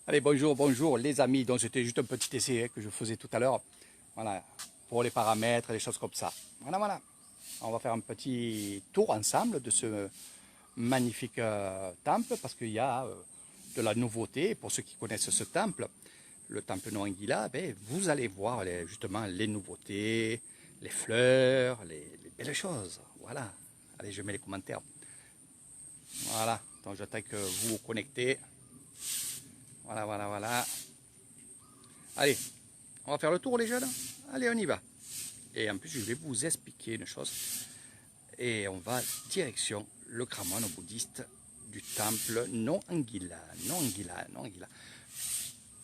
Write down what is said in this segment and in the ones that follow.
Allez, bonjour, bonjour les amis. Donc c'était juste un petit essai que je faisais tout à l'heure. Voilà, pour les paramètres, les choses comme ça. Voilà, voilà. On va faire un petit tour ensemble de ce magnifique temple parce qu'il y a de la nouveauté. Pour ceux qui connaissent ce temple, le temple Noangila, ben, vous allez voir justement les nouveautés, les fleurs, les belles choses. Voilà. Allez, je mets les commentaires. Voilà. Donc j'attends que vous vous connectez. Voilà, voilà, voilà. Allez, on va faire le tour les jeunes. Allez, on y va. Et en plus, je vais vous expliquer une chose. Et on va direction le Kramon bouddhiste du temple non Anguilla. Non Anguilla, non Anguilla.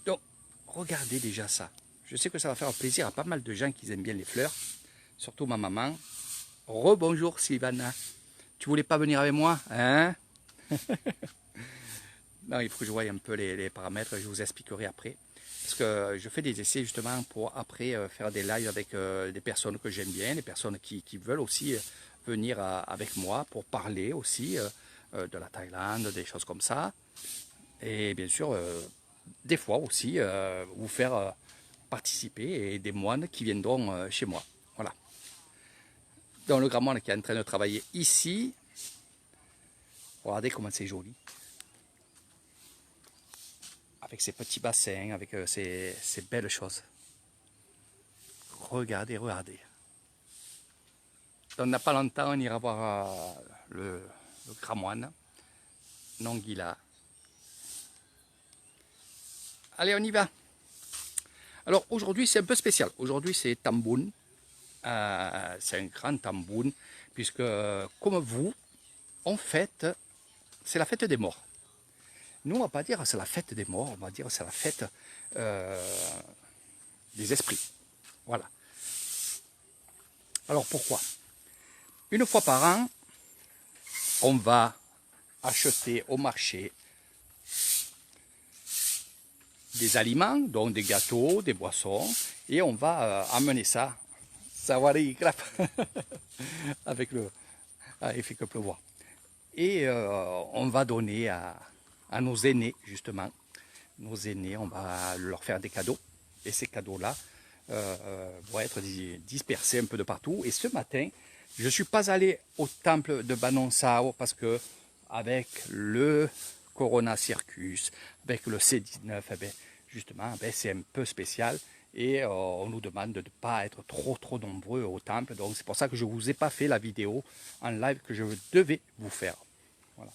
Donc, regardez déjà ça. Je sais que ça va faire plaisir à pas mal de gens qui aiment bien les fleurs. Surtout ma maman. Rebonjour Sylvana. Tu voulais pas venir avec moi, hein? Non, il faut que je voie un peu les paramètres. Je vous expliquerai après. Parce que je fais des essais justement pour après faire des lives avec des personnes que j'aime bien, des personnes qui veulent aussi venir avec moi pour parler aussi de la Thaïlande, des choses comme ça. Et bien sûr, des fois aussi, vous faire participer et des moines qui viendront chez moi. Voilà. Donc le grand moine qui est en train de travailler ici. Regardez comment c'est joli. Avec ses petits bassins, avec ces belles choses. Regardez, regardez. Donc, n'a pas longtemps, on ira voir le grand moine, Nongila. Allez, on y va. Alors, aujourd'hui, c'est un peu spécial. Aujourd'hui, c'est Tamboun. C'est un grand Tamboun, puisque, comme vous, on fête, c'est la fête des morts. Nous, on ne va pas dire c'est la fête des morts, on va dire c'est la fête des esprits. Voilà. Alors, pourquoi? Une fois par an, on va acheter au marché des aliments, donc des gâteaux, des boissons, et on va amener ça. Ça va aller, clap, avec le, il fait que pleuvoir. Et on va donner à nos aînés, justement. Nos aînés, on va leur faire des cadeaux. Et ces cadeaux-là vont être dispersés un peu de partout. Et ce matin, je ne suis pas allé au temple de Banon Sao parce que avec le Corona Circus, avec le C19, eh bien, justement, eh c'est un peu spécial. Et on nous demande de ne pas être trop nombreux au temple. Donc c'est pour ça que je ne vous ai pas fait la vidéo en live que je devais vous faire. Voilà.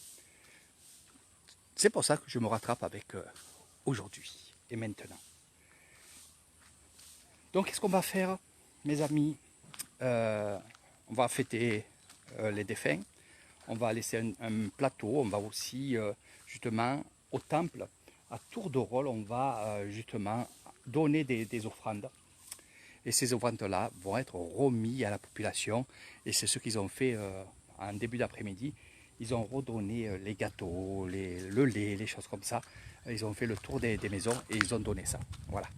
C'est pour ça que je me rattrape avec aujourd'hui et maintenant. Donc qu'est-ce qu'on va faire, mes amis? On va fêter les défunts. On va laisser un plateau. On va aussi justement au temple, à tour de rôle, on va justement donner des offrandes. Et ces offrandes-là vont être remises à la population. Et c'est ce qu'ils ont fait en début d'après-midi. Ils ont redonné les gâteaux, le lait, les choses comme ça. Ils ont fait le tour des maisons et ils ont donné ça. Voilà.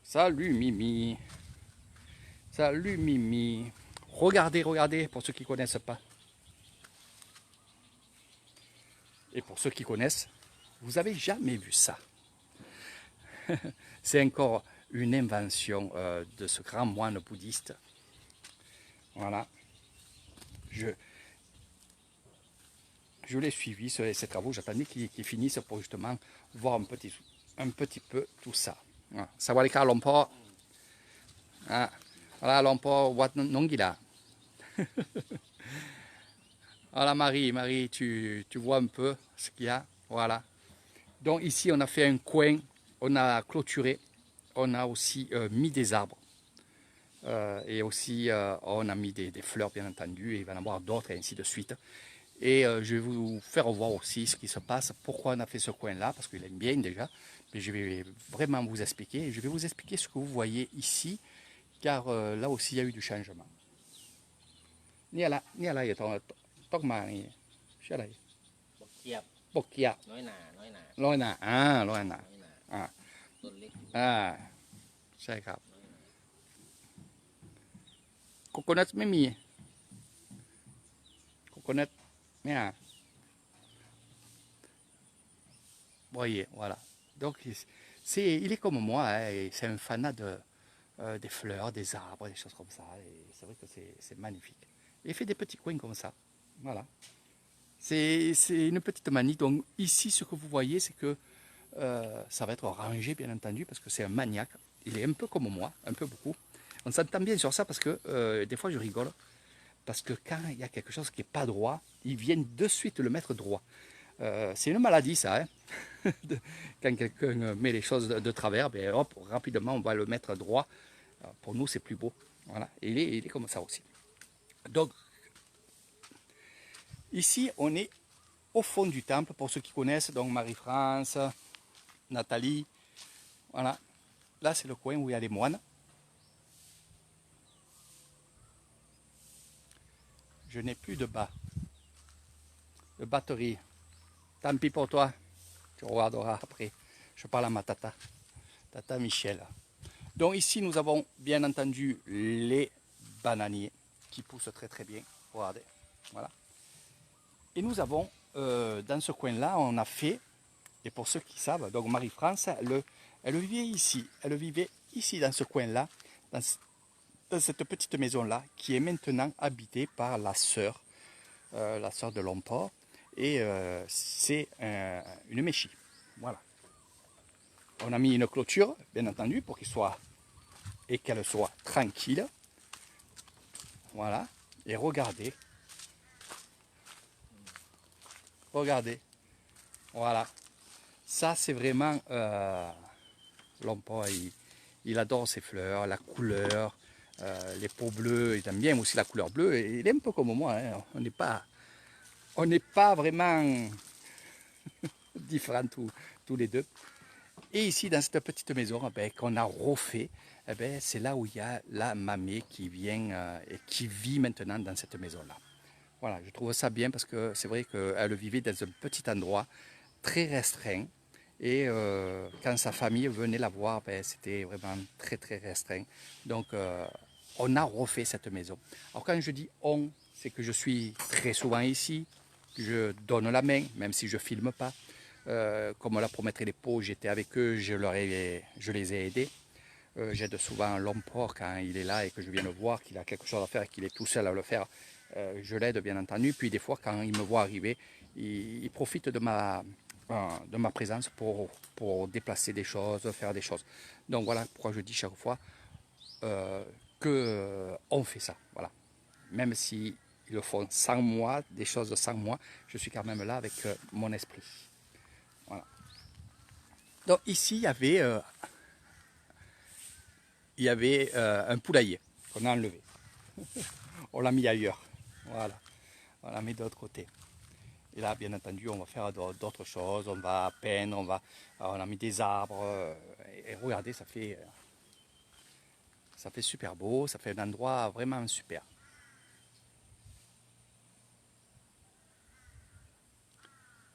Salut Mimi. Salut Mimi. Regardez, regardez, pour ceux qui ne connaissent pas. Et pour ceux qui connaissent, vous n'avez jamais vu ça. C'est encore une invention de ce grand moine bouddhiste. Voilà. Je l'ai suivi, ces travaux. J'attendais qu'ils finissent pour justement voir un petit peu tout ça. Sawadika Lompo. Voilà Lompo Wat Nongila. Voilà Marie, tu vois un peu ce qu'il y a. Voilà. Donc ici on a fait un coin, on a clôturé, on a aussi mis des arbres. Et aussi on a mis des fleurs bien entendu, et il va y en avoir d'autres et ainsi de suite. Et je vais vous faire voir aussi ce qui se passe, pourquoi on a fait ce coin là, parce qu'il aime bien déjà, mais je vais vraiment vous expliquer, et je vais vous expliquer ce que vous voyez ici, car là aussi il y a eu du changement. Ni à la, il y a ton mari, c'est là. เทียบ Bokia, น้อยหนาน้อยหนา Loina, Loina, น้อยหนา ah, ต้นเล็ก ใช่ครับ น้อยหนา โกโกนัทไม่มีโกโกนัทเนี่ย voyez, voilà. Donc, il est comme moi, hein, et c'est un fanat des fleurs, des arbres, des choses comme ça. Et c'est vrai que c'est magnifique. Et il fait des petits coins comme ça. Voilà. C'est une petite manie. Donc ici, ce que vous voyez, c'est que ça va être rangé, bien entendu, parce que c'est un maniaque. Il est un peu comme moi, un peu beaucoup. On s'entend bien sur ça parce que des fois, je rigole. Parce que quand il y a quelque chose qui n'est pas droit, ils viennent de suite le mettre droit. C'est une maladie, ça. Hein. Quand quelqu'un met les choses de travers, ben, hop, rapidement, on va le mettre droit. Pour nous, c'est plus beau. Voilà. Et il est comme ça aussi. Donc, ici, on est au fond du temple, pour ceux qui connaissent, donc Marie-France, Nathalie. Voilà. Là, c'est le coin où il y a les moines. Je n'ai plus de batterie. Tant pis pour toi. Tu regarderas après. Je parle à ma tata. Tata Michel. Donc ici, nous avons bien entendu les bananiers qui poussent très très bien. Regardez. Voilà. Et nous avons, dans ce coin-là, on a fait, et pour ceux qui savent, donc Marie-France, elle vivait ici. Elle vivait ici, dans ce coin-là, dans cette petite maison-là, qui est maintenant habitée par la sœur de Lomport. Et c'est une méchie. Voilà. On a mis une clôture, bien entendu, pour qu'elle soit tranquille. Voilà. Et regardez. Regardez. Voilà. Ça, c'est vraiment... Lomport, il adore ses fleurs, la couleur, les peaux bleues. Il aime bien aussi la couleur bleue. Et il est un peu comme moi. Hein. On n'est pas vraiment différents tous les deux. Et ici, dans cette petite maison qu'on a refait, c'est là où il y a la mamie qui vient et qui vit maintenant dans cette maison-là. Voilà, je trouve ça bien parce que c'est vrai qu'elle vivait dans un petit endroit très restreint. Et quand sa famille venait la voir, c'était vraiment très très restreint. Donc on a refait cette maison. Alors quand je dis on, c'est que je suis très souvent ici, je donne la main, même si je ne filme pas. Comme là pour mettre les pots, j'étais avec eux, je les ai aidés. J'aide souvent Lomport quand il est là et que je viens le voir, qu'il a quelque chose à faire et qu'il est tout seul à le faire. Je l'aide bien entendu. Puis des fois, quand il me voit arriver, il profite de ma présence pour déplacer des choses, faire des choses. Donc voilà pourquoi je dis chaque fois qu'on fait ça. Voilà. Même si ils le font sans moi, des choses sans moi, je suis quand même là avec mon esprit. Voilà. Donc ici, il y avait un poulailler qu'on a enlevé. On l'a mis ailleurs. Voilà. On l'a mis de l'autre côté. Et là, bien entendu, on va faire d'autres choses. On va peindre, on a mis des arbres. Et regardez, ça fait super beau. Ça fait un endroit vraiment super.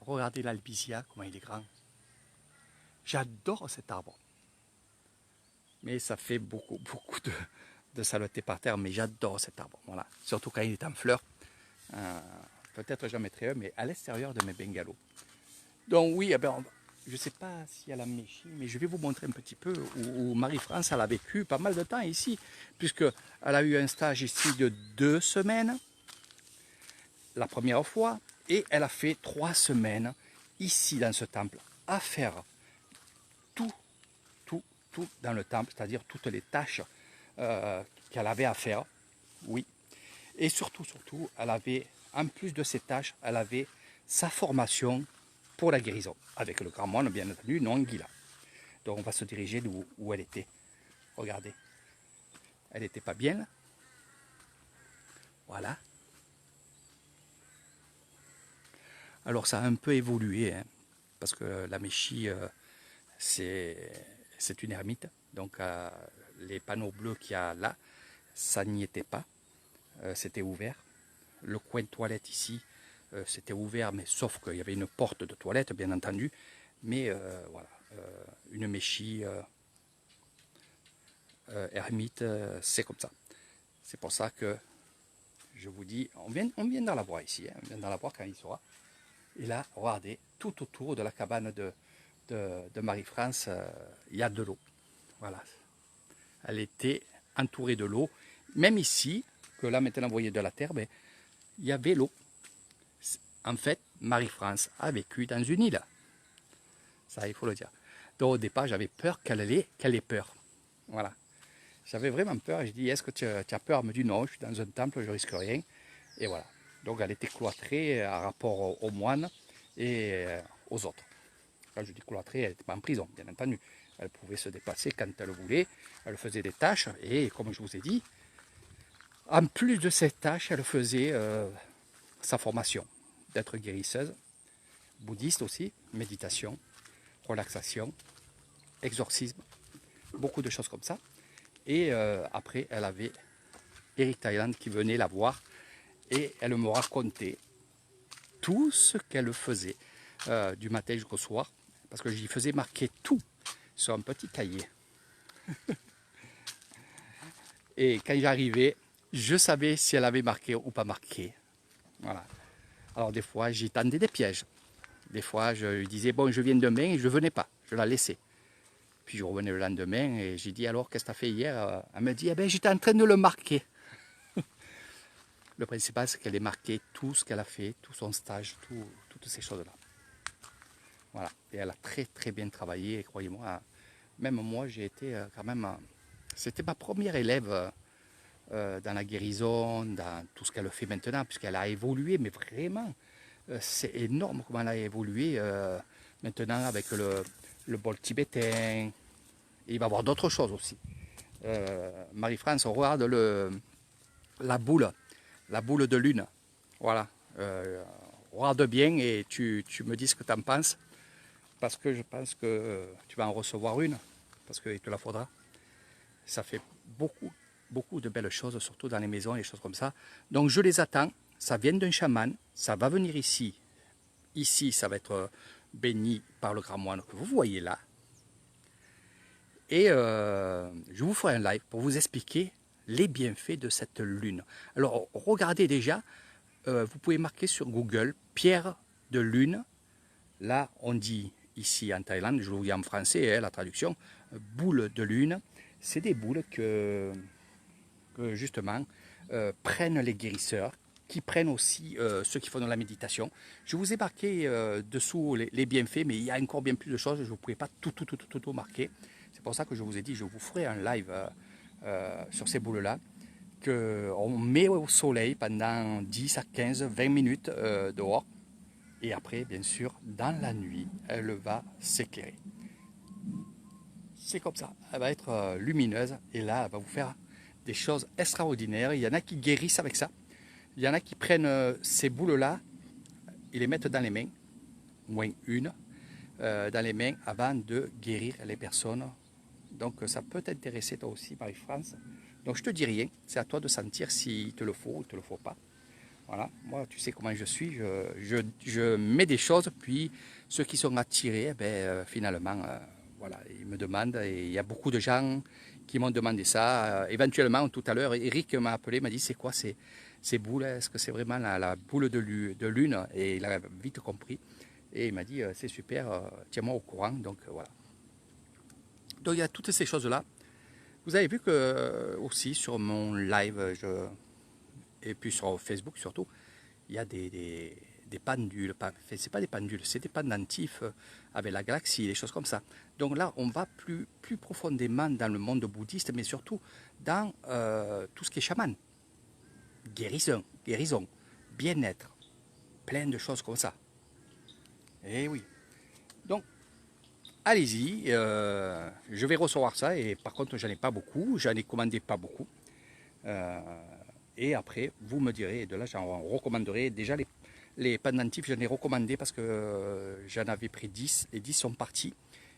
Regardez l'albizia, comment il est grand. J'adore cet arbre. Mais ça fait beaucoup de saleté par terre. Mais j'adore cet arbre. Voilà. Surtout quand il est en fleurs. Peut-être j'en mettrai un, mais à l'extérieur de mes bungalows. Donc oui, je ne sais pas s'il y a la méchie, mais je vais vous montrer un petit peu où Marie-France a vécu pas mal de temps ici, puisqu'elle a eu un stage ici de 2 semaines, la première fois, et elle a fait 3 semaines ici dans ce temple, à faire tout dans le temple, c'est-à-dire toutes les tâches qu'elle avait à faire, oui. Et surtout, elle avait, en plus de ces tâches, elle avait sa formation pour la guérison, avec le grand moine, bien entendu, non Anguilla. Donc on va se diriger où elle était. Regardez. Elle n'était pas bien là. Voilà. Alors ça a un peu évolué, hein, parce que la Méchie, c'est une ermite. Donc les panneaux bleus qu'il y a là, ça n'y était pas. C'était ouvert. Le coin de toilette ici, c'était ouvert, mais sauf qu'il y avait une porte de toilette, bien entendu. Mais voilà, une Méchie ermite, c'est comme ça. C'est pour ça que je vous dis, on vient dans la voir ici, hein, on vient dans la voir quand il sera. Et là, regardez, tout autour de la cabane de Marie-France, il y a de l'eau. Voilà. Elle était entourée de l'eau. Même ici, que là maintenant vous voyez de la terre, ben, il y avait l'eau. En fait, Marie-France a vécu dans une île. Ça, il faut le dire. Donc au départ, j'avais peur qu'elle ait peur. Voilà. J'avais vraiment peur. Et je dis, est-ce que tu as peur? Elle me dit, non, je suis dans un temple, je risque rien. Et voilà. Donc elle était cloîtrée à rapport aux moines et aux autres. Quand je dis cloîtrée, elle n'était pas en prison, bien entendu. Elle pouvait se déplacer quand elle voulait. Elle faisait des tâches. Et comme je vous ai dit, en plus de ces tâches, elle faisait sa formation d'être guérisseuse, bouddhiste aussi, méditation, relaxation, exorcisme, beaucoup de choses comme ça. Et après, elle avait Eric Thailand qui venait la voir et elle me racontait tout ce qu'elle faisait du matin jusqu'au soir, parce que j'y faisais marquer tout sur un petit cahier. Et quand j'arrivais, je savais si elle avait marqué ou pas marqué. Voilà. Alors des fois, j'y tendais des pièges. Des fois, je lui disais, bon, je viens demain et je ne venais pas, je la laissais. Puis je revenais le lendemain et j'ai dit, alors, qu'est-ce que tu as fait hier? Elle me dit, eh ben, j'étais en train de le marquer. Le principal, c'est qu'elle ait marqué tout ce qu'elle a fait, tout son stage, toutes ces choses-là. Voilà. Et elle a très, très bien travaillé. Et croyez-moi, même moi, j'ai été quand même... C'était ma première élève dans la guérison, dans tout ce qu'elle fait maintenant, puisqu'elle a évolué, mais vraiment, c'est énorme comment elle a évolué maintenant avec le bol tibétain. Et il va y avoir d'autres choses aussi. Marie-France, on regarde la boule de lune. Voilà. Regarde bien et tu me dis ce que tu en penses. Parce que je pense que tu vas en recevoir une, parce qu'il te la faudra. Ça fait beaucoup, beaucoup de belles choses, surtout dans les maisons, les choses comme ça. Donc je les attends. Ça vient d'un chaman. Ça va venir ici. Ici, ça va être béni par le grand moine que vous voyez là. Et je vous ferai un live pour vous expliquer les bienfaits de cette lune. Alors, regardez déjà, vous pouvez marquer sur Google pierre de lune. Là, on dit ici en Thaïlande, je vous dis en français, hein, la traduction, boule de lune. C'est des boules que justement prennent les guérisseurs, qui prennent aussi ceux qui font de la méditation. Je vous ai marqué dessous les bienfaits, mais il y a encore bien plus de choses. Je ne pouvais pas tout marquer. C'est pour ça que je vous ai dit, je vous ferai un live sur ces boules-là, qu'on met au soleil pendant 10 à 15, 20 minutes dehors. Et après, bien sûr, dans la nuit, elle va s'éclairer. C'est comme ça. Elle va être lumineuse et là, elle va vous faire des choses extraordinaires. Il y en a qui guérissent avec ça. Il y en a qui prennent ces boules-là, ils les mettent dans les mains, au moins une, dans les mains avant de guérir les personnes. Donc ça peut t'intéresser toi aussi, Marie-France. Donc je te dis rien, c'est à toi de sentir s'il te le faut ou il ne te le faut pas. Voilà, moi tu sais comment je suis, je mets des choses, puis ceux qui sont attirés, finalement, voilà, ils me demandent, et il y a beaucoup de gens qui m'ont demandé ça. Éventuellement, tout à l'heure, Eric m'a appelé, m'a dit c'est quoi ces boules, est-ce que c'est vraiment la boule de lune? Et il a vite compris, et il m'a dit c'est super, tiens-moi au courant, donc voilà. Donc il y a toutes ces choses-là. Vous avez vu que aussi sur mon live, et puis sur Facebook surtout, il y a des pendules, c'est pas des pendules, c'est des pendentifs avec la galaxie, des choses comme ça. Donc là, on va plus profondément dans le monde bouddhiste, mais surtout dans tout ce qui est chaman. Guérison, bien-être, plein de choses comme ça. Eh oui. Donc, allez-y, je vais recevoir ça, et par contre, j'en ai pas beaucoup, j'en ai commandé pas beaucoup. Et après, vous me direz, et de là, j'en recommanderai. Déjà, les pendentifs, j'en ai recommandé parce que j'en avais pris 10, et 10 sont partis.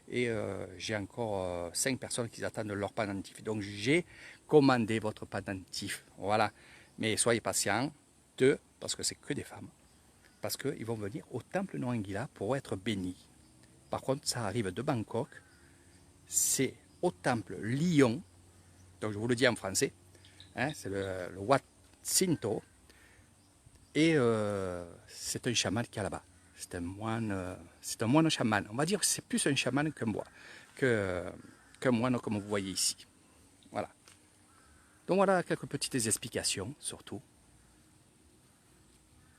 Et j'ai encore 5 personnes qui attendent leur pendentif. Donc, j'ai commandé votre pendentif. Voilà. Mais soyez patients, parce que c'est que des femmes. Parce qu'ils vont venir au temple Noangila pour être bénis. Par contre, ça arrive de Bangkok. C'est au temple Lyon. Donc, je vous le dis en français. Hein, c'est le Wat Sinto. Et c'est un chaman qui est là-bas. c'est un moine chaman. On va dire que c'est plus un chaman qu'un moine comme vous voyez ici. Voilà. Donc voilà quelques petites explications, surtout.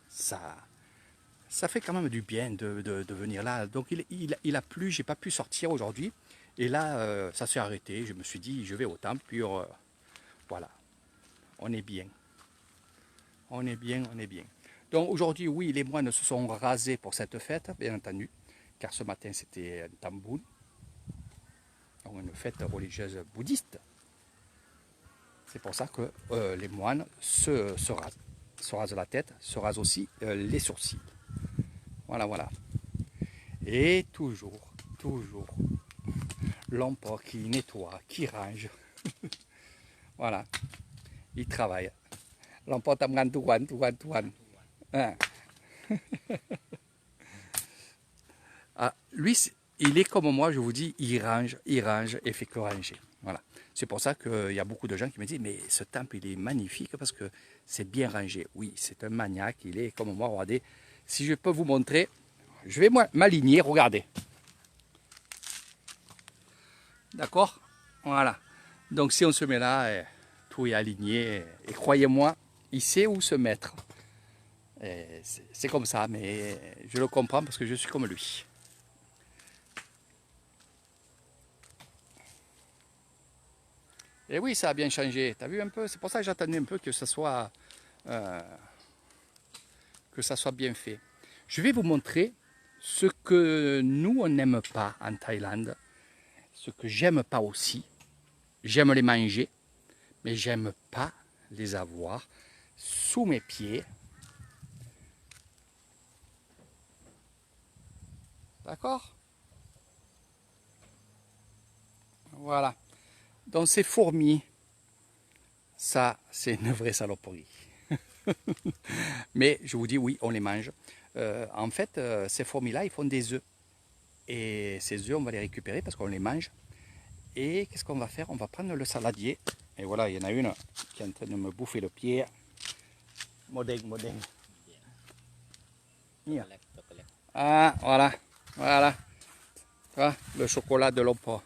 Ça fait quand même du bien de venir là. Donc il a plu, j'ai pas pu sortir aujourd'hui. Et là, ça s'est arrêté. Je me suis dit, je vais au temple. Puis voilà, on est bien. On est bien, on est bien. Donc aujourd'hui, oui, les moines se sont rasés pour cette fête, bien entendu. Car ce matin, c'était un tambour. Donc une fête religieuse bouddhiste. C'est pour ça que les moines se rasent la tête, se rasent aussi les sourcils. Voilà, voilà. Et toujours, l'empereur qui nettoie, qui range. Voilà, il travaille. L'empereur t'amène tout. Hein. Ah, lui, il est comme moi, je vous dis, il range et fait que ranger. Voilà. C'est pour ça qu'il y a beaucoup de gens qui me disent, mais ce temple, il est magnifique parce que c'est bien rangé. Oui, c'est un maniaque, il est comme moi, regardez. Si je peux vous montrer, je vais m'aligner, regardez. D'accord? Voilà. Donc si on se met là, tout est aligné. Et croyez-moi, il sait où se mettre. C'est comme ça, mais je le comprends parce que je suis comme lui. Et oui, ça a bien changé. T'as vu un peu? C'est pour ça que j'attendais un peu que ça soit bien fait. Je vais vous montrer ce que nous, on n'aime pas en Thaïlande. Ce que j'aime pas aussi. J'aime les manger, mais j'aime pas les avoir sous mes pieds. D'accord? Voilà. Donc ces fourmis, ça, c'est une vraie saloperie. Mais je vous dis, oui, on les mange. En fait, ces fourmis-là, ils font des œufs. Et ces œufs, on va les récupérer parce qu'on les mange. Et qu'est-ce qu'on va faire? On va prendre le saladier. Et voilà, il y en a une qui est en train de me bouffer le pied. Modèle. Ah, voilà. Ah, le chocolat de l'empereur.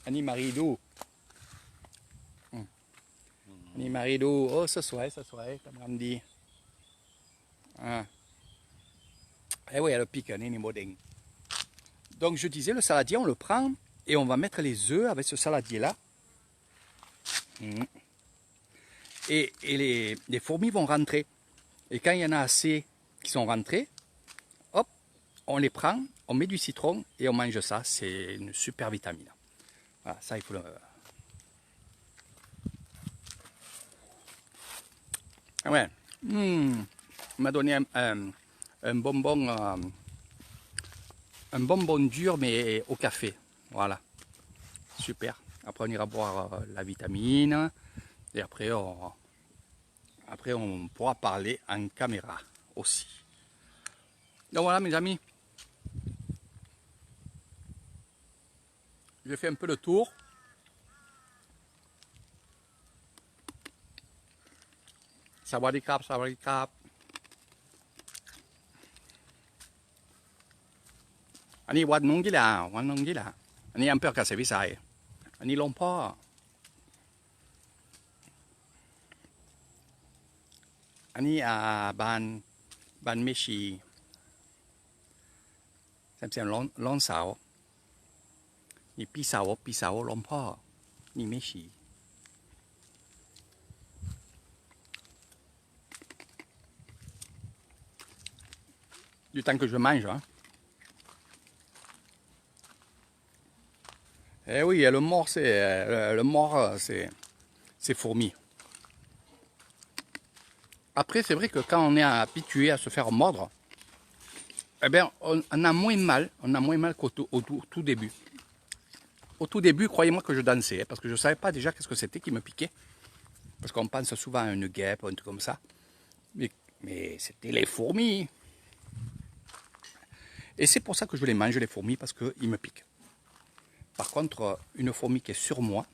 Annie Maridou. Annie Maridou. Oh, ça soit, comme on dit. Ah. Eh oui, elle pique, Annie Modèle. Donc je disais, le saladier, on le prend et on va mettre les œufs avec ce saladier-là. Et les fourmis vont rentrer. Et quand il y en a assez qui sont rentrés, hop, on les prend, on met du citron et on mange ça. C'est une super vitamine. Voilà, ça il faut le... Ouais. On m'a donné un bonbon dur mais au café. Voilà. Super. Après on ira boire la vitamine. Et après on pourra parler en caméra aussi. Donc voilà mes amis. J'ai fait un peu le tour. Sawadee krap. Anhนี้วัดนงกีฬาอันนี้อำเภอกเกษตรวิสัยอันนี้หลวงพ่ออันนี้บ้านเมชีแซมร้องสาวนี่พี่สาวหลวงพ่อนี่เมชีdu temps que je mange, hein. Eh oui, le mort, c'est fourmi. Après, c'est vrai que quand on est habitué à se faire mordre, eh bien, on a moins mal qu'au tout début. Au tout début, croyez-moi que je dansais, hein, parce que je ne savais pas déjà qu'est-ce que c'était qui me piquait. Parce qu'on pense souvent à une guêpe, un truc comme ça. Mais c'était les fourmis. Et c'est pour ça que je les mange, les fourmis, parce qu'ils me piquent. Par contre, une fourmi qui est sur moi,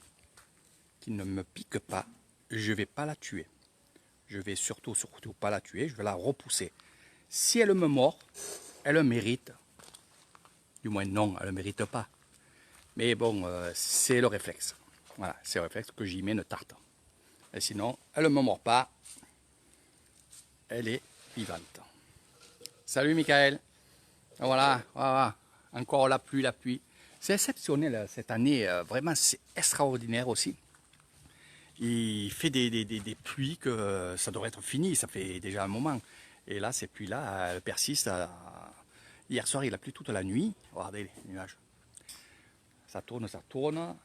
qui ne me pique pas, je ne vais pas la tuer. Je vais surtout pas la tuer, je vais la repousser. Si elle me mord, elle le mérite. Du moins non, elle ne le mérite pas. Mais bon, c'est le réflexe. Voilà, c'est le réflexe que j'y mets une tarte. Et sinon, elle ne me mord pas. Elle est vivante. Salut Michael. Voilà, voilà. Encore la pluie, la pluie. C'est exceptionnel cette année, vraiment c'est extraordinaire aussi. Il fait des pluies que ça devrait être fini, ça fait déjà un moment. Et là, ces pluies-là, elles persistent. Hier soir, il a plu toute la nuit. Regardez les nuages. Ça tourne, ça tourne.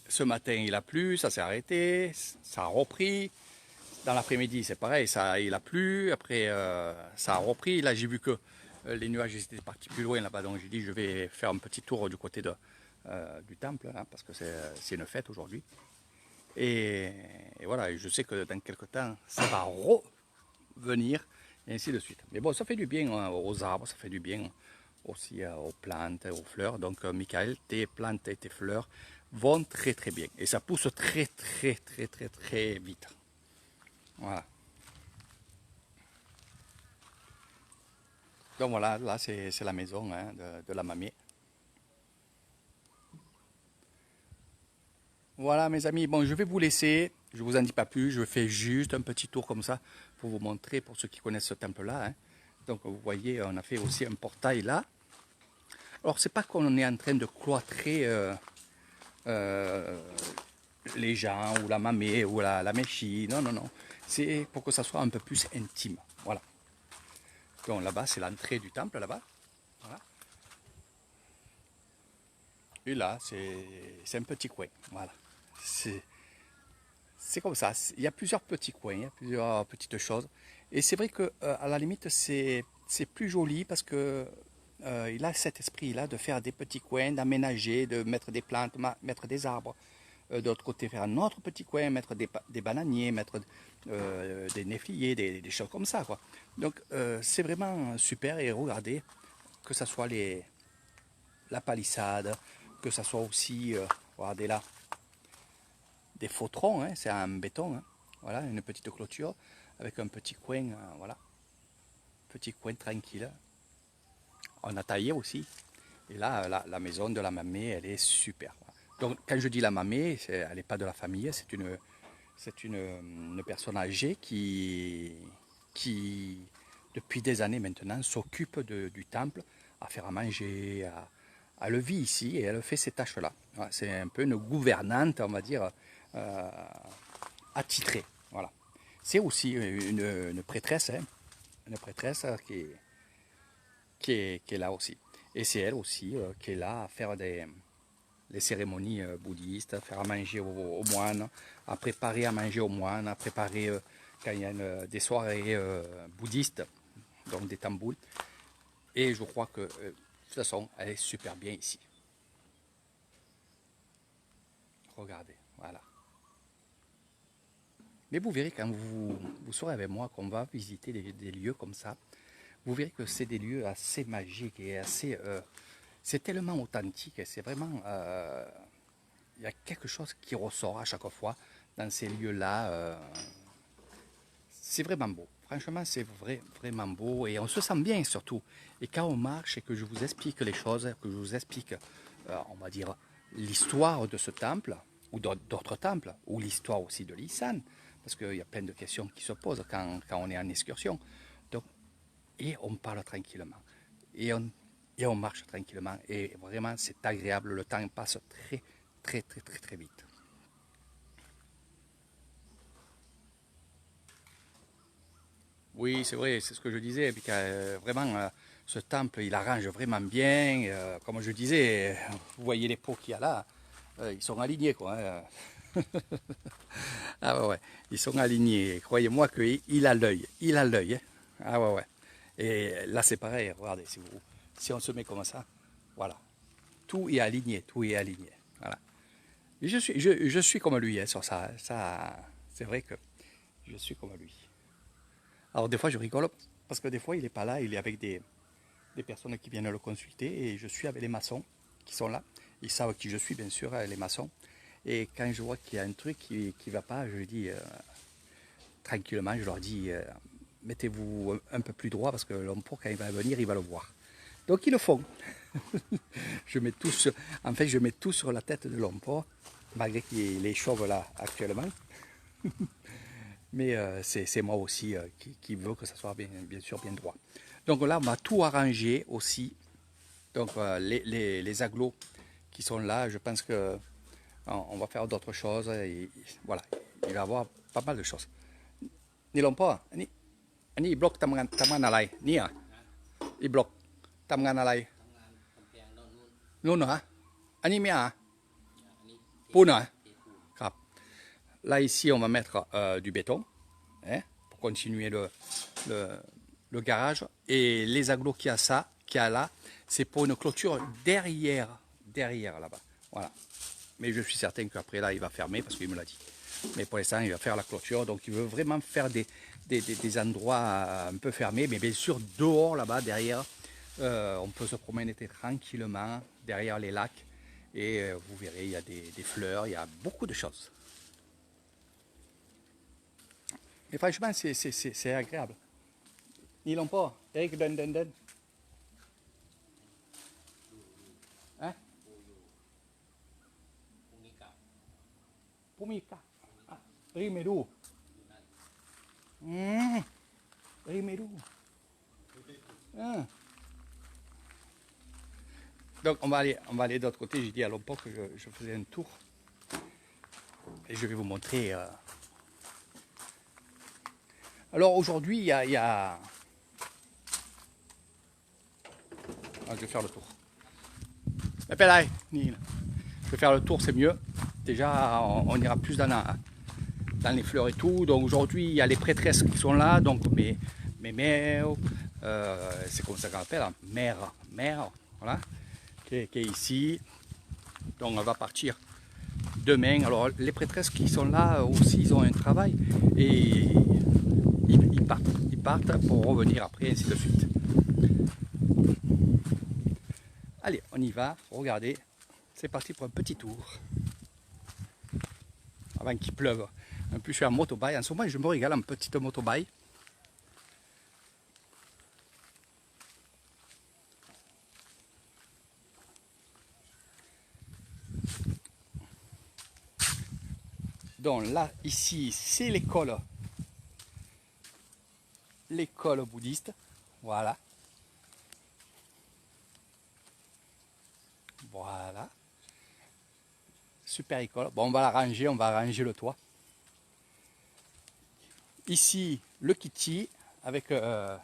Ce matin, il a plu, ça s'est arrêté, ça a repris. Dans l'après-midi, c'est pareil, il a plu. Après, ça a repris. Là, j'ai vu que les nuages étaient partis plus loin là-bas. Donc, j'ai dit, je vais faire un petit tour du côté du temple, hein, parce que c'est une fête aujourd'hui. Et voilà, je sais que dans quelques temps, ça va revenir, et ainsi de suite. Mais bon, ça fait du bien aux arbres, ça fait du bien aussi aux plantes, aux fleurs. Donc, Michael, tes plantes et tes fleurs vont très très bien. Et ça pousse très très très très très vite. Voilà. Donc voilà, là c'est la maison hein, de la mamie. Voilà mes amis, bon je vais vous laisser, je vous en dis pas plus, je fais juste un petit tour comme ça pour vous montrer, pour ceux qui connaissent ce temple là. Hein. Donc vous voyez, on a fait aussi un portail là. Alors c'est pas qu'on est en train de cloîtrer euh, les gens ou la mamie ou la méchie, non non non, c'est pour que ça soit un peu plus intime, voilà. Donc là-bas c'est l'entrée du temple là-bas, voilà. Et là c'est un petit coin, voilà. C'est comme ça, il y a plusieurs petits coins, il y a plusieurs petites choses. Et c'est vrai que à la limite c'est plus joli parce que il a cet esprit-là de faire des petits coins, d'aménager, de mettre des plantes, mettre des arbres. De l'autre côté, faire un autre petit coin, mettre des bananiers, mettre des néfliers, des choses comme ça, quoi. Donc c'est vraiment super. Et regardez, que ce soit la palissade, que ce soit aussi, regardez là, des fautrons, hein, c'est en béton, hein. Voilà, une petite clôture avec un petit coin, voilà, petit coin tranquille. On a taillé aussi. Et là, la maison de la mamie, elle est super. Donc, quand je dis la mamie, elle n'est pas de la famille, c'est une personne âgée qui, depuis des années maintenant, s'occupe du temple, à faire à manger, elle vit ici et elle fait ces tâches-là. Voilà, c'est un peu une gouvernante, on va dire, attitrée. Voilà. C'est aussi une prêtresse, hein, une prêtresse qui est là aussi. Et c'est elle aussi qui est là à faire les cérémonies bouddhistes, à faire à manger aux moines, à préparer à manger aux moines, à préparer quand il y a des soirées bouddhistes, donc des tambouls. Et je crois que de toute façon, elle est super bien ici. Regardez, voilà. Mais vous verrez quand vous serez avec moi, qu'on va visiter des lieux comme ça, vous verrez que c'est des lieux assez magiques et assez... c'est tellement authentique et c'est vraiment... il y a quelque chose qui ressort à chaque fois dans ces lieux-là. C'est vraiment beau. Franchement, c'est vraiment beau et on se sent bien surtout. Et quand on marche et que je vous explique les choses, que je vous explique, on va dire, l'histoire de ce temple ou d'autres temples, ou l'histoire aussi de l'Isan, parce qu'il y a plein de questions qui se posent quand on est en excursion. Donc, et on parle tranquillement. Et on marche tranquillement. Et vraiment, c'est agréable. Le temps passe très, très, très, très, très vite. Oui, c'est vrai, c'est ce que je disais. Et puis, vraiment, ce temple, il arrange vraiment bien. Comme je disais, vous voyez les pots qu'il y a là, ils sont alignés, quoi. Hein. Ah ouais, ouais, ils sont alignés. Croyez-moi qu'il a l'œil. Il a l'œil. Hein. Ah ouais, ouais. Et là, c'est pareil. Regardez, si on se met comme ça, voilà. Tout est aligné, tout est aligné. Voilà. Et je suis comme lui hein, sur ça. Ça, c'est vrai que je suis comme lui. Alors des fois, je rigole parce que des fois, il n'est pas là. Il est avec des personnes qui viennent le consulter et je suis avec les maçons qui sont là. Ils savent qui je suis, bien sûr, les maçons. Et quand je vois qu'il y a un truc qui ne va pas, je dis tranquillement, je leur dis mettez-vous un peu plus droit parce que l'homme-pot, quand il va venir, il va le voir. Donc ils le font. En fait, je mets tout sur la tête de l'homme-pot, malgré qu'il est chauve là actuellement. Mais c'est moi aussi qui veux que ça soit bien sûr bien droit. Donc là, on va tout arranger aussi. Donc les agglos qui sont là, je pense que on va faire d'autres choses. Et, voilà, il va y avoir pas mal de choses. Ni l'homme-pot, ni bloc taman alay, ni ah, i bloc taman alay. ทำงานกำแพงด้านนู้น นู่นเหรออันนี้ไม่อ่ะ อันนี้ ปูนเหรอ เทปูน ครับ Là, ici, on va mettre du béton hein, pour continuer le garage. Et les agglos qu'il y a là, c'est pour une clôture derrière là-bas. Voilà. Mais je suis certain qu'après là, il va fermer parce qu'il me l'a dit. Mais pour l'instant, il va faire la clôture. Donc, il veut vraiment faire des endroits un peu fermés. Mais bien sûr, dehors là-bas, derrière, on peut se promener tranquillement derrière les lacs. Et vous verrez, il y a des fleurs, il y a beaucoup de choses. Mais franchement, c'est agréable. Ils l'ont pas. Eric, donne. Hein? พรุ่งนี้กลับ Pumika. Ah, Rimedu. Rimedu. Ah. Donc on va aller de l'autre côté. J'ai dit à Lompo que je faisais un tour. Et je vais vous montrer. Alors aujourd'hui, il y a... Ah, je vais faire le tour. Je vais faire le tour, c'est mieux. Déjà, on ira plus dans les fleurs et tout. Donc aujourd'hui, il y a les prêtresses qui sont là. Donc mes mères, c'est comme ça qu'on appelle, hein, mère, voilà, qui est ici. Donc on va partir demain. Alors les prêtresses qui sont là aussi, ils ont un travail. Et ils partent pour revenir après, ainsi de suite. Allez, on y va, regardez, c'est parti pour un petit tour. Avant qu'il pleuve. En plus, je suis en motorbike. En ce moment, je me régale en petite motorbike. Donc là, ici, c'est l'école bouddhiste. Voilà. Voilà. Super école. Bon, on va arranger le toit. Ici, le kitty avec un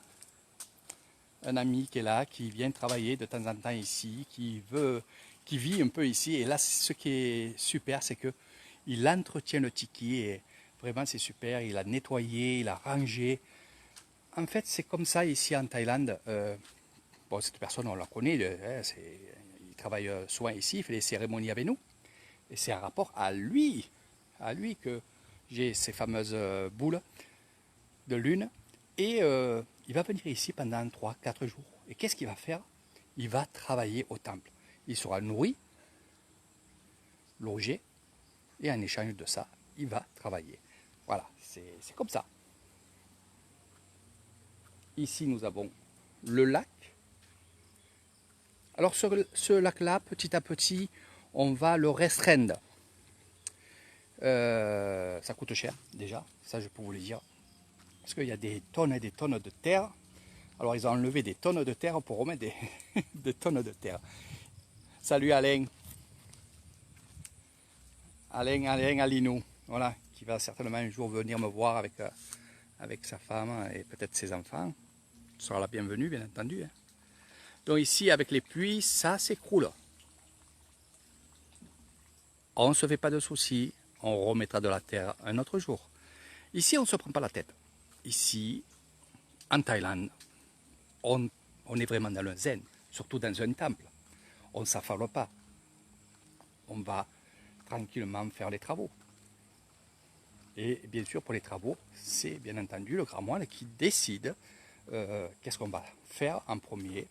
ami qui est là, qui vient travailler de temps en temps ici, qui vit un peu ici. Et là, ce qui est super, c'est que il entretient le tiki et vraiment c'est super. Il a nettoyé, il a rangé. En fait, c'est comme ça ici en Thaïlande. Bon, cette personne, on la connaît. Il travaille souvent ici, il fait des cérémonies avec nous. Et c'est un rapport à lui que j'ai ces fameuses boules de lune. Et il va venir ici pendant 3-4 jours. Et qu'est-ce qu'il va faire? Il va travailler au temple. Il sera nourri, logé, et en échange de ça, il va travailler. Voilà, c'est comme ça. Ici, nous avons le lac. Alors, sur ce lac-là, petit à petit, on va le restreindre. Ça coûte cher, déjà, ça je peux vous le dire. Parce qu'il y a des tonnes et des tonnes de terre. Alors, ils ont enlevé des tonnes de terre pour remettre des tonnes de terre. Salut Alain. Alain Alinou, voilà, qui va certainement un jour venir me voir avec sa femme et peut-être ses enfants. Tu seras la bienvenue, bien entendu. Hein. Donc ici, avec les pluies, ça s'écroule. On ne se fait pas de soucis, on remettra de la terre un autre jour. Ici, on ne se prend pas la tête. Ici, en Thaïlande, on est vraiment dans le zen, surtout dans un temple. On ne s'affole pas. On va tranquillement faire les travaux. Et bien sûr, pour les travaux, c'est bien entendu le grand moine qui décide qu'est-ce qu'on va faire en premier,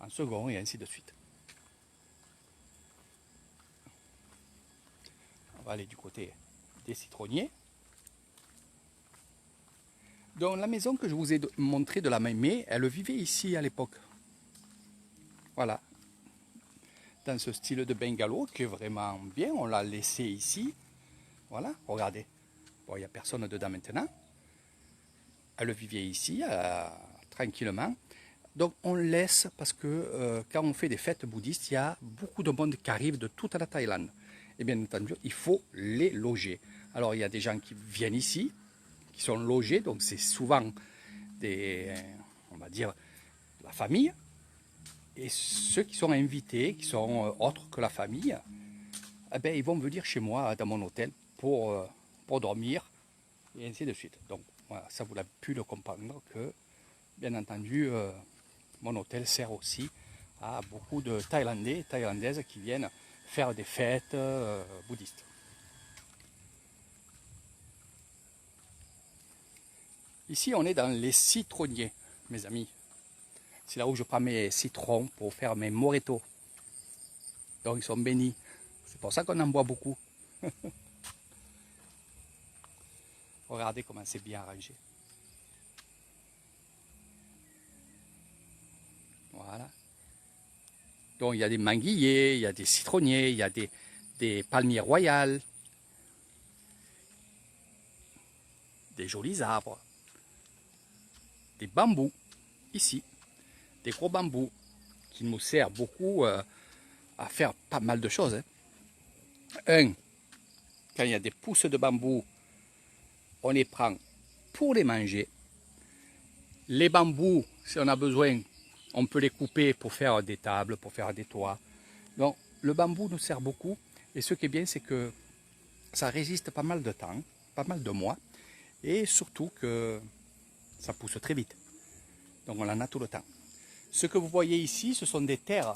en second et ainsi de suite. On va aller du côté des citronniers. Donc la maison que je vous ai montrée de la Mémé, elle vivait ici à l'époque. Voilà. Dans ce style de bungalow qui est vraiment bien. On l'a laissé ici. Voilà, regardez. Bon, il n'y a personne dedans maintenant. Elle vivait ici, tranquillement. Donc on laisse parce que quand on fait des fêtes bouddhistes, il y a beaucoup de monde qui arrive de toute la Thaïlande. Et bien entendu, il faut les loger. Alors il y a des gens qui viennent ici, qui sont logés, donc c'est souvent des, on va dire, la famille. Et ceux qui sont invités, qui sont autres que la famille, eh bien, ils vont venir chez moi dans mon hôtel pour dormir et ainsi de suite. Donc voilà, ça vous l'avez pu le comprendre que, bien entendu, mon hôtel sert aussi à beaucoup de Thaïlandais et Thaïlandaises qui viennent faire des fêtes bouddhistes. Ici, on est dans les citronniers, mes amis. C'est là où je prends mes citrons pour faire mes mojitos. Donc, ils sont bénis. C'est pour ça qu'on en boit beaucoup. Regardez comment c'est bien arrangé. Voilà. Donc il y a des manguiers, il y a des citronniers, il y a des palmiers royales, des jolis arbres, des bambous, ici, des gros bambous qui nous servent beaucoup à faire pas mal de choses. Un, quand il y a des pousses de bambou, on les prend pour les manger. Les bambous, si on a besoin, on peut les couper pour faire des tables, pour faire des toits. Donc le bambou nous sert beaucoup. Et ce qui est bien, c'est que ça résiste pas mal de temps, pas mal de mois. Et surtout que ça pousse très vite. Donc on en a tout le temps. Ce que vous voyez ici, ce sont des terres.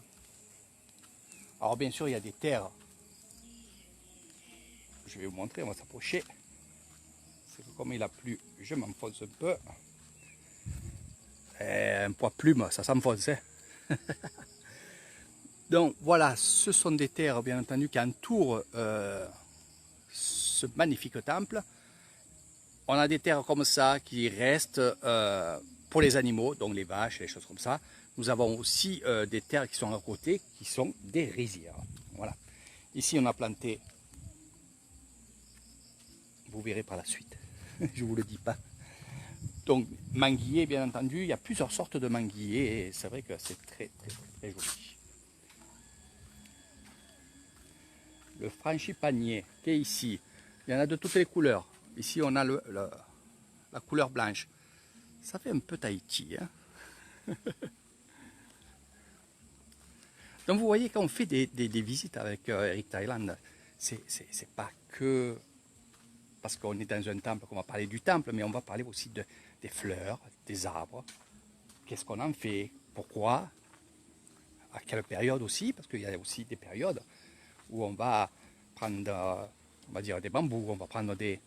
Alors bien sûr, il y a des terres. Je vais vous montrer, on va s'approcher. C'est que comme il a plu, je m'enfonce un peu. Un poids plume, ça s'enfonce. Hein. Donc voilà, ce sont des terres bien entendu qui entourent ce magnifique temple. On a des terres comme ça qui restent pour les animaux, donc les vaches, les choses comme ça. Nous avons aussi des terres qui sont à côté, qui sont des rizières. Voilà. Ici, on a planté, vous verrez par la suite, je ne vous le dis pas. Donc, manguier, bien entendu, il y a plusieurs sortes de manguiers et c'est vrai que c'est très, très, très, très joli. Le frangipanier qui est ici, il y en a de toutes les couleurs. Ici, on a la couleur blanche. Ça fait un peu Tahiti. Hein. Donc, vous voyez, quand on fait des visites avec Eric Thailand, c'est pas que parce qu'on est dans un temple qu'on va parler du temple, mais on va parler aussi des fleurs, des arbres. Qu'est-ce qu'on en fait? Pourquoi? À quelle période aussi? Parce qu'il y a aussi des périodes où on va prendre, on va dire, des bambous, on va prendre des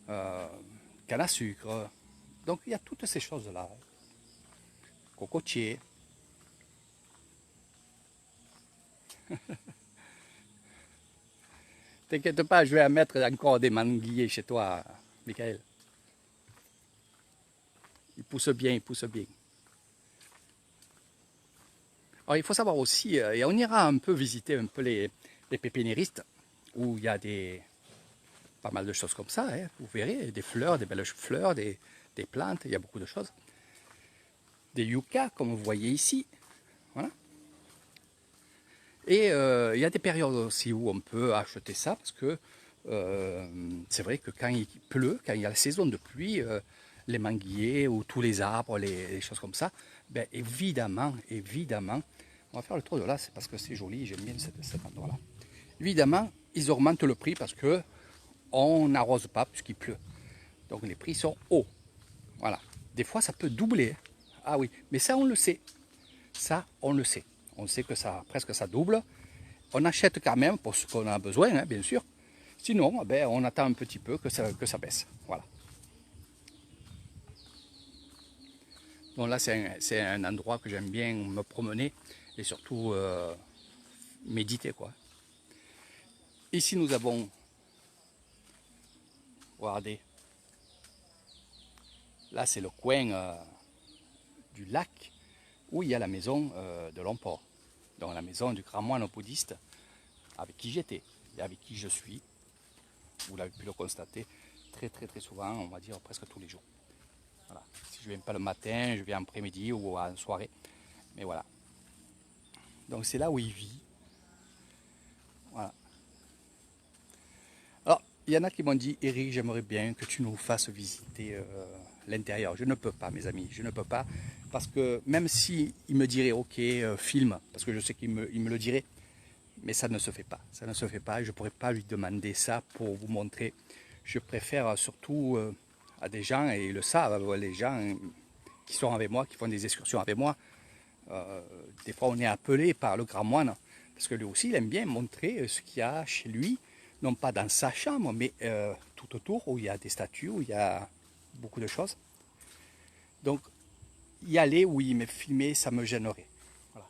cannes à sucre. Donc il y a toutes ces choses-là. Cocotier. T'inquiète pas, je vais mettre encore des manguiers chez toi, Michael. Il pousse bien, il pousse bien. Alors il faut savoir aussi, et on ira un peu visiter un peu les pépiniéristes, où il y a pas mal de choses comme ça, hein. Vous verrez, des fleurs, des belles fleurs, des plantes, il y a beaucoup de choses. Des yuccas, comme vous voyez ici. Voilà. Et il y a des périodes aussi où on peut acheter ça, parce que c'est vrai que quand il pleut, quand il y a la saison de pluie, les manguiers ou tous les arbres, les choses comme ça, ben évidemment, on va faire le tour de là, c'est parce que c'est joli, j'aime bien cet endroit-là. Évidemment, ils augmentent le prix parce que on n'arrose pas puisqu'il pleut. Donc les prix sont hauts. Voilà. Des fois, ça peut doubler. Ah oui, mais ça, on le sait. Ça, on le sait. On sait que ça, presque ça double. On achète quand même pour ce qu'on a besoin, hein, bien sûr. Sinon, ben, on attend un petit peu que ça baisse. Voilà. Donc là, c'est un endroit que j'aime bien me promener et surtout méditer, quoi. Ici, nous avons, regardez, Là, c'est le coin du lac où il y a la maison de l'Emport. Donc la maison du grand moine bouddhiste avec qui j'étais et avec qui je suis. Vous l'avez pu le constater très souvent, on va dire presque tous les jours. Voilà. Si je ne viens pas le matin, je viens en après-midi ou en soirée. Mais voilà. Donc c'est là où il vit. Voilà. Alors, il y en a qui m'ont dit, Eric, j'aimerais bien que tu nous fasses visiter l'intérieur. Je ne peux pas, mes amis, je ne peux pas. Parce que même si il me dirait, ok, filme, parce que je sais qu'il me le dirait, mais ça ne se fait pas. Ça ne se fait pas. Je ne pourrais pas lui demander ça pour vous montrer. Je préfère surtout à des gens, et ils le savent, les gens qui sont avec moi, qui font des excursions avec moi. Des fois, on est appelé par le grand moine, parce que lui aussi, il aime bien montrer ce qu'il y a chez lui, non pas dans sa chambre, mais tout autour, où il y a des statues, où il y a beaucoup de choses. Donc, y aller, oui, mais filmer, ça me gênerait. Voilà.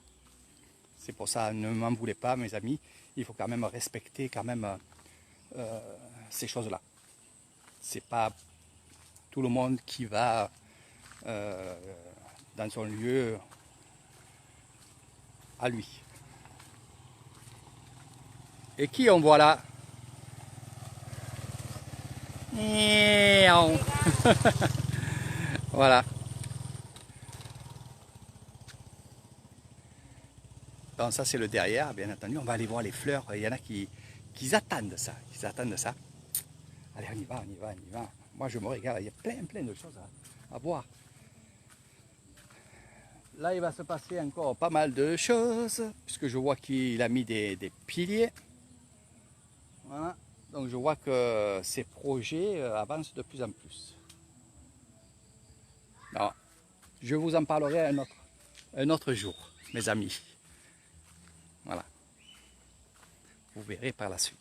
C'est pour ça, ne m'en voulez pas, mes amis, il faut quand même respecter quand même ces choses-là. C'est pas tout le monde qui va dans son lieu à lui. Et qui on voit là? Voilà. Donc ça c'est le derrière, bien entendu. On va aller voir les fleurs. Il y en a qui attendent ça. Ils attendent ça. Allez, on y va, on y va, on y va. Moi je me regarde, il y a plein de choses à voir. Là il va se passer encore pas mal de choses, puisque je vois qu'il a mis des piliers. Voilà. Donc je vois que ces projets avancent de plus en plus. Non, je vous en parlerai un autre jour, mes amis. Voilà. Vous verrez par la suite.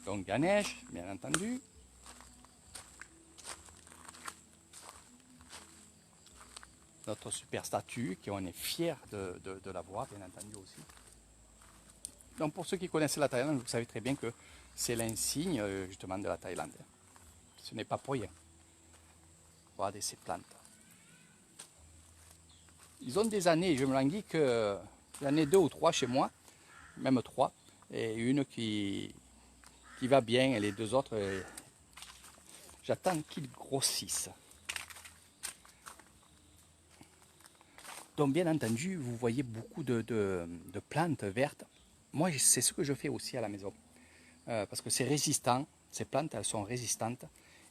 Donc Ganesh, bien entendu. Notre super statue, qu'on est fier de l'avoir, bien entendu aussi. Donc pour ceux qui connaissent la Thaïlande, vous savez très bien que c'est l'insigne justement de la Thaïlande. Ce n'est pas pour rien. Regardez ces plantes. Ils ont des années, je me languis que j'en ai 2 ou 3 chez moi, même 3, et une qui va bien, et les 2 autres, j'attends qu'ils grossissent. Donc bien entendu, vous voyez beaucoup de plantes vertes. Moi, c'est ce que je fais aussi à la maison. Parce que c'est résistant, ces plantes, elles sont résistantes.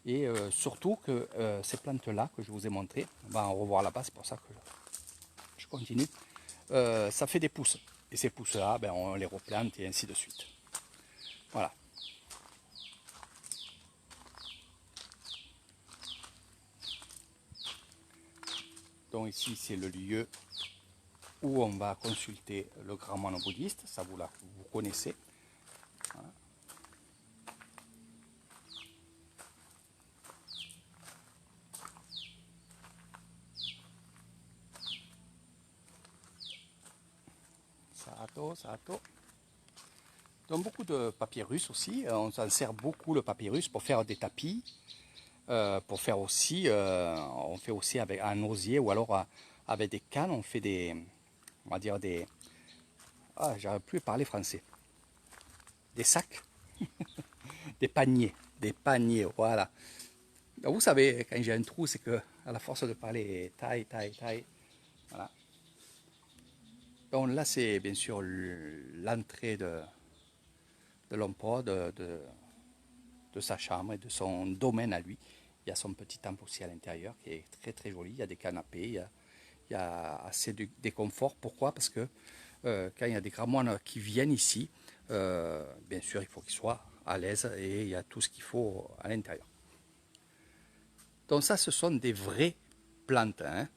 Et surtout que ces plantes-là que je vous ai montrées, on va en revoir là-bas, c'est pour ça que je continue, ça fait des pousses. Et ces pousses-là, ben, on les replante et ainsi de suite. Voilà. Donc ici, c'est le lieu où on va consulter le grand moine bouddhiste, ça vous connaissez. Voilà. Sato. Donc beaucoup de papyrus aussi, on s'en sert beaucoup le papyrus pour faire des tapis, pour faire aussi, on fait aussi avec un osier ou alors avec des cannes, on fait on va dire j'arrive plus à parler français, des sacs, des paniers, voilà. Donc vous savez, quand j'ai un trou, c'est que à la force de parler taille, voilà. Donc là, c'est bien sûr l'entrée de l'empereur, de sa chambre et de son domaine à lui. Il y a son petit temple aussi à l'intérieur qui est très joli. Il y a des canapés, il y a assez de confort. Pourquoi? Parce que quand il y a des grands moines qui viennent ici, bien sûr, il faut qu'ils soient à l'aise et il y a tout ce qu'il faut à l'intérieur. Donc ça, ce sont des vraies plantes. Hein.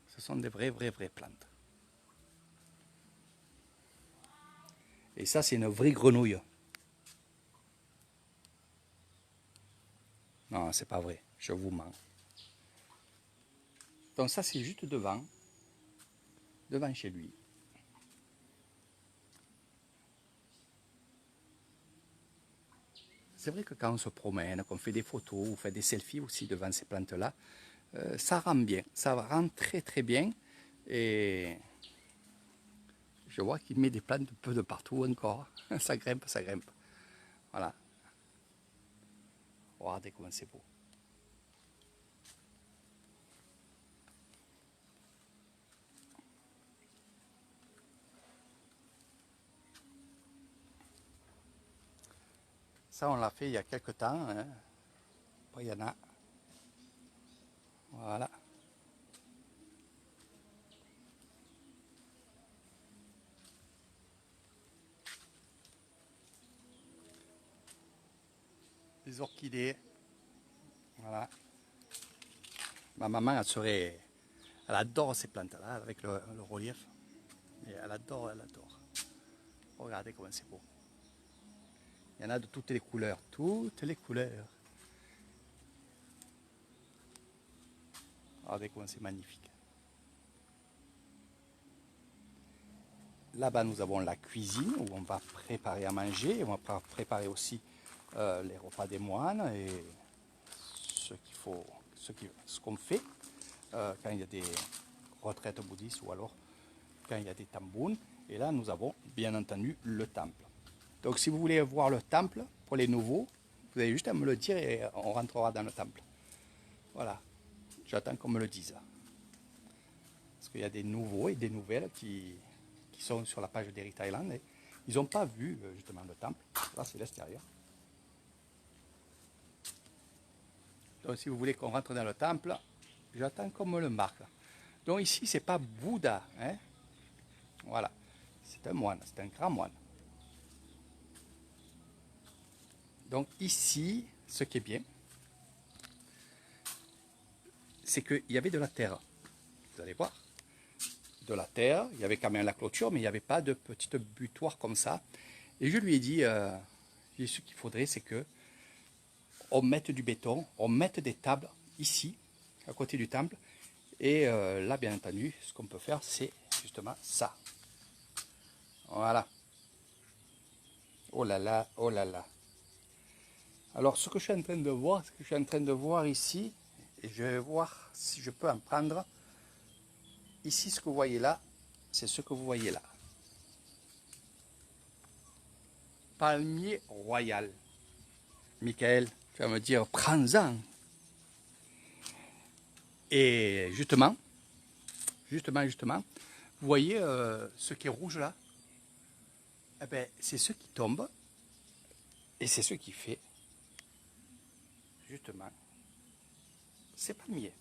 Ce sont des vraies plantes. Et ça, c'est une vraie grenouille. Non, c'est pas vrai, je vous mens. Donc ça, c'est juste devant chez lui. c'est vrai que quand on se promène, qu'on fait des photos ou fait des selfies aussi devant ces plantes-là, ça rend bien, ça rend très très bien. Et je vois qu'il met des plantes un peu de partout encore. Ça grimpe, ça grimpe. Voilà. Regardez comment c'est beau. Ça, on l'a fait il y a quelques temps. Hein. Après, il y en a. Voilà. Les orchidées. Voilà. Ma maman, elle adore ces plantes-là avec le relief. Et elle adore, elle adore. Regardez comment c'est beau. Il y en a de toutes les couleurs, toutes les couleurs. Regardez comment c'est magnifique. Là-bas, nous avons la cuisine où on va préparer à manger. On va préparer aussi les repas des moines et ce qu'il faut, ce qu'on fait quand il y a des retraites bouddhistes ou alors quand il y a des tambouns. Et là, nous avons bien entendu le temple. Donc, si vous voulez voir le temple pour les nouveaux, vous avez juste à me le dire et on rentrera dans le temple. Voilà. J'attends qu'on me le dise. Parce qu'il y a des nouveaux et des nouvelles qui sont sur la page d'Eric Thailand. Et ils n'ont pas vu justement le temple. Là, c'est l'extérieur. Donc, si vous voulez qu'on rentre dans le temple, j'attends qu'on me le marque. Donc, ici, c'est pas Bouddha. Hein? Voilà. C'est un moine, c'est un grand moine. Donc, ici, ce qui est bien, c'est qu'il y avait de la terre. Vous allez voir. De la terre, il y avait quand même la clôture, mais il n'y avait pas de petite butoir comme ça. Et je lui ai dit, ce qu'il faudrait, c'est que on mette du béton, on mette des tables ici, à côté du temple. Et là, bien entendu, ce qu'on peut faire, c'est justement ça. Voilà. Oh là là, oh là là. Alors, ce que je suis en train de voir, ici, et je vais voir si je peux en prendre. Ici, ce que vous voyez là, c'est ce que vous voyez là. Palmier royal. Michael, tu vas me dire, prends-en. Et justement, vous voyez ce qui est rouge là? Eh ben, c'est ce qui tombe et c'est ce qui fait, justement, ces palmiers.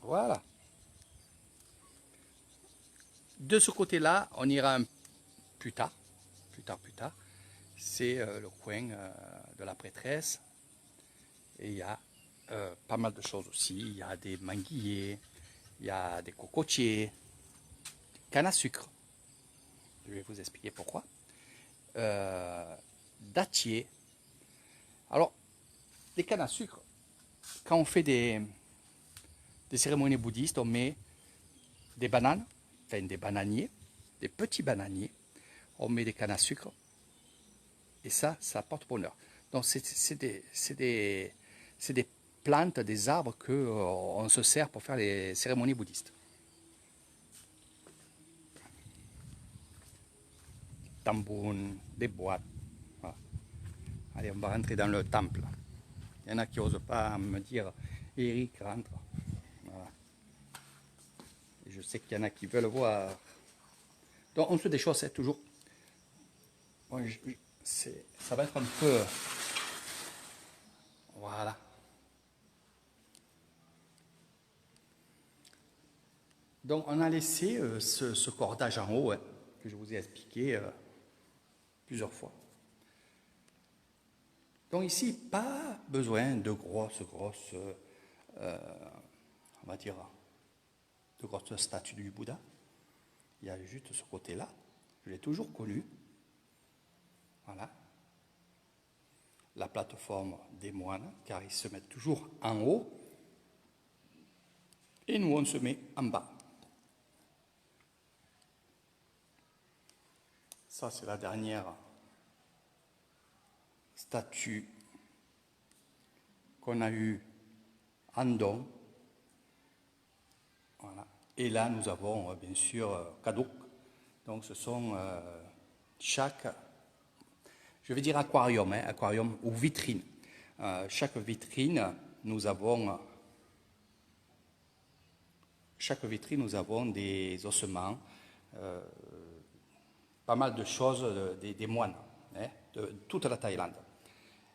Voilà. De ce côté-là, on ira plus tard. C'est le coin de la prêtresse. Et il y a pas mal de choses aussi. Il y a des manguiers, il y a des cocotiers, des cannes à sucre. Je vais vous expliquer pourquoi. Dattiers. Alors, les cannes à sucre, quand on fait des cérémonies bouddhistes, on met des bananes, enfin des bananiers, des petits bananiers, on met des cannes à sucre, et ça porte bonheur. Donc c'est des plantes, des arbres qu'on se sert pour faire les cérémonies bouddhistes. Tambours, des boîtes. Voilà. Allez, on va rentrer dans le temple. Il y en a qui n'osent pas me dire, Eric, rentre. Voilà. Et je sais qu'il y en a qui veulent voir. Donc on fait des choses, c'est toujours. Bon, ça va être un peu. Voilà. Donc on a laissé ce cordage en haut, hein, que je vous ai expliqué plusieurs fois. Donc ici, pas besoin de grosses, on va dire, de grosses statues du Bouddha. Il y a juste ce côté-là. Je l'ai toujours connu. Voilà. La plateforme des moines, car ils se mettent toujours en haut. Et nous, on se met en bas. Ça, c'est la dernière statues qu'on a eues en don. Voilà. Et là, nous avons bien sûr Cadouk. Donc, ce sont chaque, je vais dire aquarium, aquarium ou vitrine. Chaque vitrine, nous avons des ossements, pas mal de choses, des moines, de toute la Thaïlande.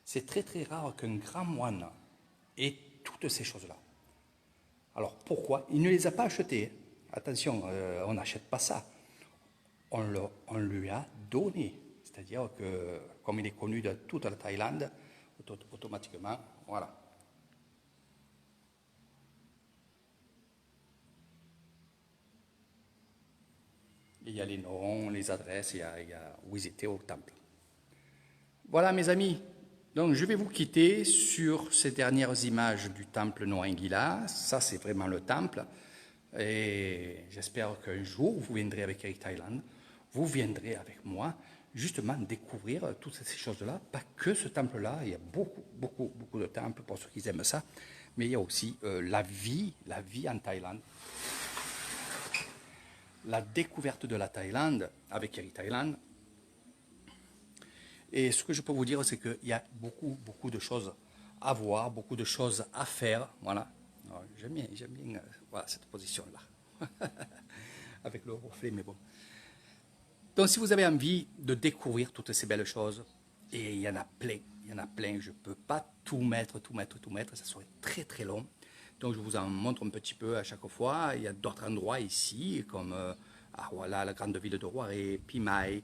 C'est très très rare qu'un grand moine ait toutes ces choses-là. Alors pourquoi? Il ne les a pas achetées. Attention, on n'achète pas ça. On lui a donné. C'est-à-dire que comme il est connu de toute la Thaïlande, automatiquement, voilà. Il y a les noms, les adresses, il y a où ils étaient au temple. Voilà mes amis, donc je vais vous quitter sur ces dernières images du temple Noaingila. Ça c'est vraiment le temple. Et j'espère qu'un jour vous viendrez avec Eric Thailand, vous viendrez avec moi justement découvrir toutes ces choses-là. Pas que ce temple-là, il y a beaucoup de temples pour ceux qui aiment ça, mais il y a aussi la vie en Thaïlande. La découverte de la Thaïlande avec Eric Thailand. Et ce que je peux vous dire, c'est qu'il y a beaucoup de choses à voir, beaucoup de choses à faire. Voilà. J'aime bien voilà, cette position-là. Avec le reflet, mais bon. Donc, si vous avez envie de découvrir toutes ces belles choses, et il y en a plein, je ne peux pas tout mettre, ça serait très très long. Donc, je vous en montre un petit peu à chaque fois. Il y a d'autres endroits ici, comme voilà, la grande ville de Roaré, Pimai,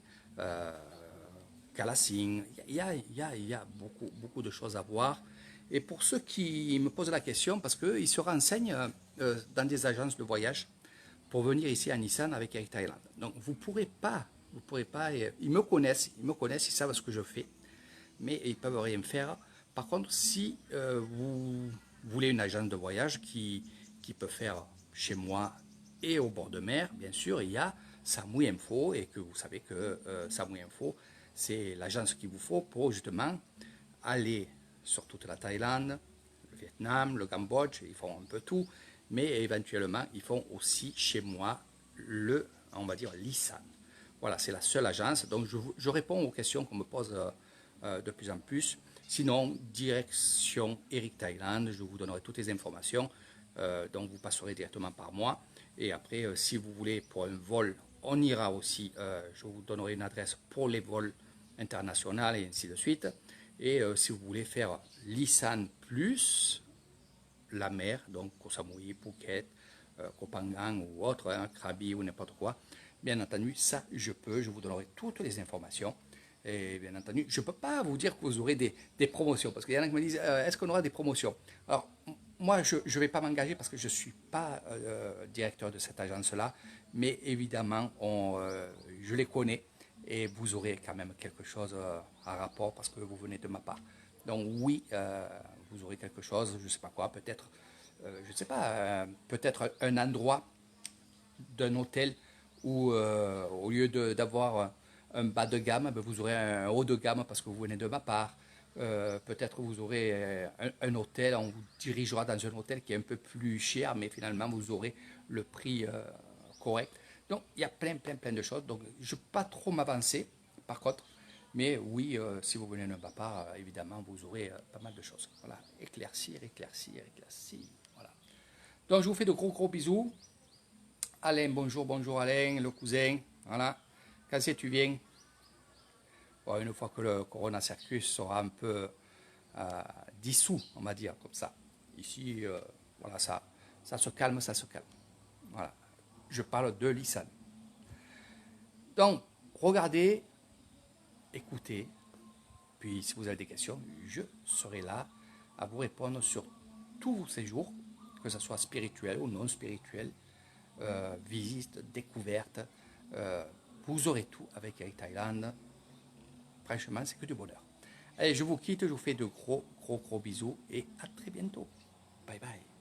Kalasing. Il y a beaucoup de choses à voir. Et pour ceux qui me posent la question, parce qu'ils se renseignent dans des agences de voyage pour venir ici à Nissan avec Eric Thailand. Donc, vous ne pourrez pas, ils me connaissent, ils savent ce que je fais, mais ils ne peuvent rien faire. Par contre, si vous voulez une agence de voyage qui peut faire chez moi et au bord de mer, bien sûr, il y a Samui Info, et que vous savez que Samui Info, c'est l'agence qu'il vous faut pour justement aller sur toute la Thaïlande, le Vietnam, le Cambodge, ils font un peu tout, mais éventuellement, ils font aussi chez moi on va dire, l'Isan. Voilà, c'est la seule agence. Donc, je réponds aux questions qu'on me pose de plus en plus. Sinon, direction Eric Thailand, je vous donnerai toutes les informations. Donc, vous passerez directement par moi. Et après, si vous voulez pour un vol, on ira aussi. Je vous donnerai une adresse pour les vols internationaux et ainsi de suite. Et si vous voulez faire l'Isan plus la mer, donc Koh Samui, Phuket, Koh Phangan ou autre, Krabi ou n'importe quoi, bien entendu, ça je vous donnerai toutes les informations. Et bien entendu, je ne peux pas vous dire que vous aurez des promotions, parce qu'il y en a qui me disent, est-ce qu'on aura des promotions? Alors, moi, je ne vais pas m'engager parce que je ne suis pas directeur de cette agence-là, mais évidemment, je les connais et vous aurez quand même quelque chose à rapport parce que vous venez de ma part. Donc oui, vous aurez quelque chose, je ne sais pas quoi, peut-être, je ne sais pas, peut-être un endroit d'un hôtel où au lieu d'avoir un bas de gamme, vous aurez un haut de gamme parce que vous venez de ma part. Peut-être vous aurez un hôtel, on vous dirigera dans un hôtel qui est un peu plus cher, mais finalement vous aurez le prix correct. Donc il y a plein de choses. Donc je ne vais pas trop m'avancer par contre. Mais oui, si vous venez de ma part, évidemment, vous aurez pas mal de choses. Voilà, éclaircir. Voilà. Donc je vous fais de gros bisous. Alain, bonjour Alain, le cousin. Voilà. Quand c'est tu viens? Bon, une fois que le Corona Circus sera un peu dissous, on va dire, comme ça. Ici, voilà, ça se calme. Voilà. Je parle de l'Isan. Donc, regardez, écoutez, puis si vous avez des questions, je serai là à vous répondre sur tous ces jours, que ce soit spirituel ou non spirituel, visite, découverte. Vous aurez tout avec Eric Thailand. Franchement, c'est que du bonheur. Allez, je vous quitte, je vous fais de gros bisous et à très bientôt. Bye bye.